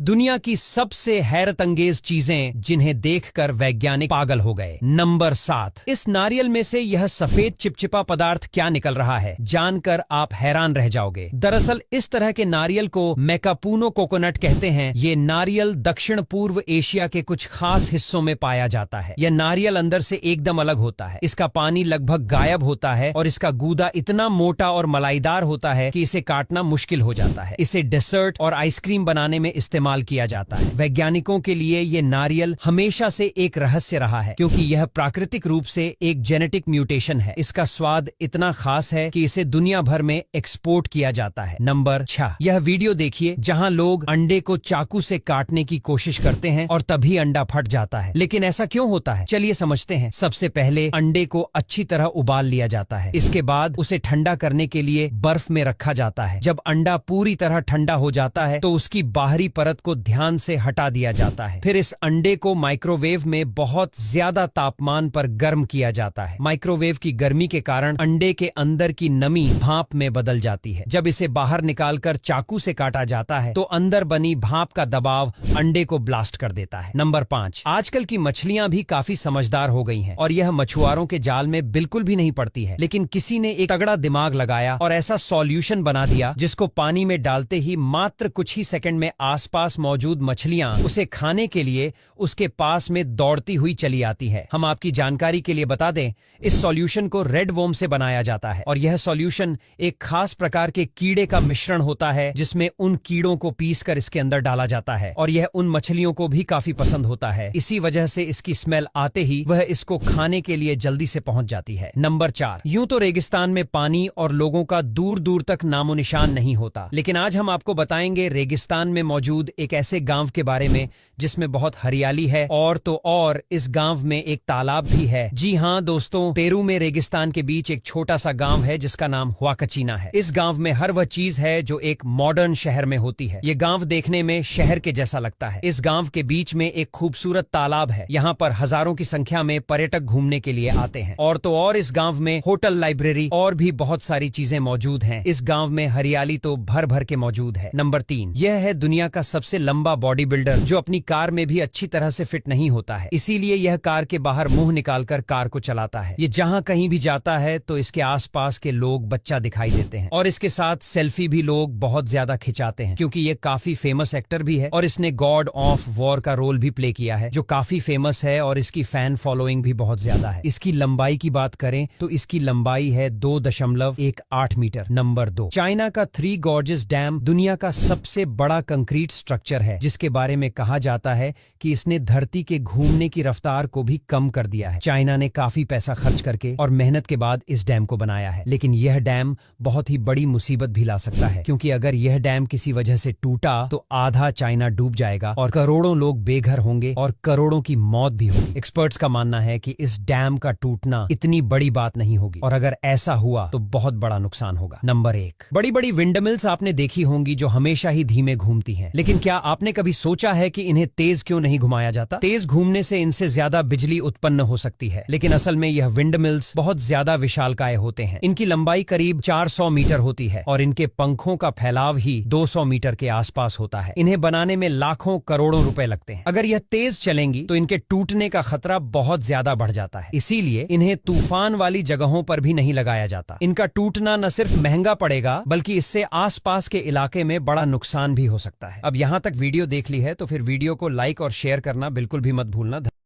दुनिया की सबसे हैरत अंगेज चीजें जिन्हें देखकर वैज्ञानिक पागल हो गए। नंबर 7। इस नारियल में से यह सफेद चिपचिपा पदार्थ क्या निकल रहा है, जानकर आप हैरान रह जाओगे। दरअसल इस तरह के नारियल को मैकापूनो कोकोनट कहते हैं। ये नारियल दक्षिण पूर्व एशिया के कुछ खास हिस्सों में पाया जाता है। यह नारियल अंदर से एकदम अलग होता है। इसका पानी लगभग गायब होता है और इसका गूदा इतना मोटा और मलाईदार होता है कि इसे काटना मुश्किल हो जाता है। इसे डेसर्ट और आइसक्रीम बनाने में इस्तेमाल किया जाता है। वैज्ञानिकों के लिए यह नारियल हमेशा से एक रहस्य रहा है, क्योंकि यह प्राकृतिक रूप से एक जेनेटिक म्यूटेशन है। इसका स्वाद इतना खास है कि इसे दुनिया भर में एक्सपोर्ट किया जाता है। नंबर 6। यह वीडियो देखिए जहां लोग अंडे को चाकू से काटने की कोशिश करते हैं और तभी अंडा फट जाता है। लेकिन ऐसा क्यों होता है, चलिए समझते हैं। सबसे पहले अंडे को अच्छी तरह उबाल लिया जाता है। इसके बाद उसे ठंडा करने के लिए बर्फ में रखा जाता है। जब अंडा पूरी तरह ठंडा हो जाता है तो उसकी बाहरी परत को ध्यान से हटा दिया जाता है। फिर इस अंडे को माइक्रोवेव में बहुत ज्यादा तापमान पर गर्म किया जाता है। माइक्रोवेव की गर्मी के कारण अंडे के अंदर की नमी भाप में बदल जाती है। जब इसे बाहर निकालकर चाकू से काटा जाता है तो अंदर बनी भाप का दबाव अंडे को ब्लास्ट कर देता है। नंबर 5। आजकल की मछलियां भी काफी समझदार हो गई हैं और यह मछुआरों के जाल में बिल्कुल भी नहीं पड़ती है। लेकिन किसी ने एक तगड़ा दिमाग लगाया और ऐसा सॉल्यूशन बना दिया जिसको पानी में डालते ही मात्र कुछ ही सेकंड में आसपास मौजूद मछलियां उसे खाने के लिए उसके पास में दौड़ती हुई चली आती है। हम आपकी जानकारी के लिए बता दें, इस सॉल्यूशन को रेड वर्म से बनाया जाता है और यह सॉल्यूशन एक खास प्रकार के कीड़े का मिश्रण होता है जिसमें उन कीड़ों को पीसकर इसके अंदर डाला जाता है और यह उन मछलियों को भी काफी पसंद होता है। इसी वजह से इसकी स्मेल आते ही वह इसको खाने के लिए जल्दी से पहुंच जाती है। नंबर 4। यूं तो रेगिस्तान में पानी और लोगों का दूर दूर तक नामो निशान नहीं होता, लेकिन आज हम आपको बताएंगे रेगिस्तान में मौजूद एक ऐसे गांव के बारे में जिसमें बहुत हरियाली है और तो और इस गांव में एक तालाब भी है। जी हां दोस्तों, पेरू में रेगिस्तान के बीच एक छोटा सा गांव है जिसका नाम हुआकचीना है। इस गांव में हर वह चीज है जो एक मॉडर्न शहर में होती है। ये गांव देखने में शहर के जैसा लगता है। इस गांव के बीच में एक खूबसूरत तालाब है। यहाँ पर हजारों की संख्या में पर्यटक घूमने के लिए आते हैं और तो और इस गांव में होटल, लाइब्रेरी और भी बहुत सारी चीजें मौजूद हैं। इस गांव में हरियाली तो भर भर के मौजूद है। नंबर 3। यह है दुनिया का सबसे लंबा बॉडी बिल्डर जो अपनी कार में भी अच्छी तरह से फिट नहीं होता है। इसीलिए यह कार के बाहर मुंह निकालकर कार को चलाता है। ये जहां कहीं भी जाता है तो इसके आसपास के लोग बच्चा दिखाई देते हैं और इसके साथ सेल्फी भी लोग बहुत ज्यादा खिंचाते हैं, क्योंकि ये काफी फेमस एक्टर भी है और इसने गॉड ऑफ वॉर का रोल भी प्ले किया है जो काफी फेमस है और इसकी फैन फॉलोइंग भी बहुत ज्यादा है। इसकी लंबाई की बात करें तो इसकी लंबाई है 2.18 मीटर। नंबर 2। चाइना का थ्री गॉर्जेस डैम दुनिया का सबसे बड़ा कंक्रीट स्ट्रक्चर है जिसके बारे में कहा जाता है कि इसने धरती के घूमने की रफ्तार को भी कम कर दिया है। चाइना ने काफी पैसा खर्च करके और मेहनत के बाद इस डैम को बनाया है, लेकिन यह डैम बहुत ही बड़ी मुसीबत भी ला सकता है, क्योंकि अगर यह डैम किसी वजह से टूटा तो आधा चाइना डूब जाएगा और करोड़ों लोग बेघर होंगे और करोड़ों की मौत भी होगी। एक्सपर्ट्स का मानना है कि इस डैम का टूटना इतनी बड़ी बात नहीं होगी और अगर ऐसा हुआ तो बहुत बड़ा नुकसान होगा। नंबर 1। बड़ी बड़ी विंडमिल्स आपने देखी होंगी जो हमेशा ही धीमे घूमती हैं, लेकिन क्या आपने कभी सोचा है कि इन्हें तेज क्यों नहीं घुमाया जाता? तेज घूमने से इनसे ज्यादा बिजली उत्पन्न हो सकती है, लेकिन असल में यह विंडमिल्स बहुत ज्यादा विशालकाय होते हैं। इनकी लंबाई करीब 400 मीटर होती है और इनके पंखों का फैलाव ही 200 मीटर के आसपास होता है। इन्हें बनाने में लाखों करोड़ों रुपए लगते हैं। अगर यह तेज चलेंगी तो इनके टूटने का खतरा बहुत ज्यादा बढ़ जाता है। इसीलिए इन्हें तूफान वाली जगहों पर भी नहीं लगाया जाता। इनका टूटना न सिर्फ महंगा पड़ेगा बल्कि इससे आसपास के इलाके में बड़ा नुकसान भी हो सकता है। अब यहाँ तक वीडियो देख ली है तो फिर वीडियो को लाइक और शेयर करना बिल्कुल भी मत भूलना।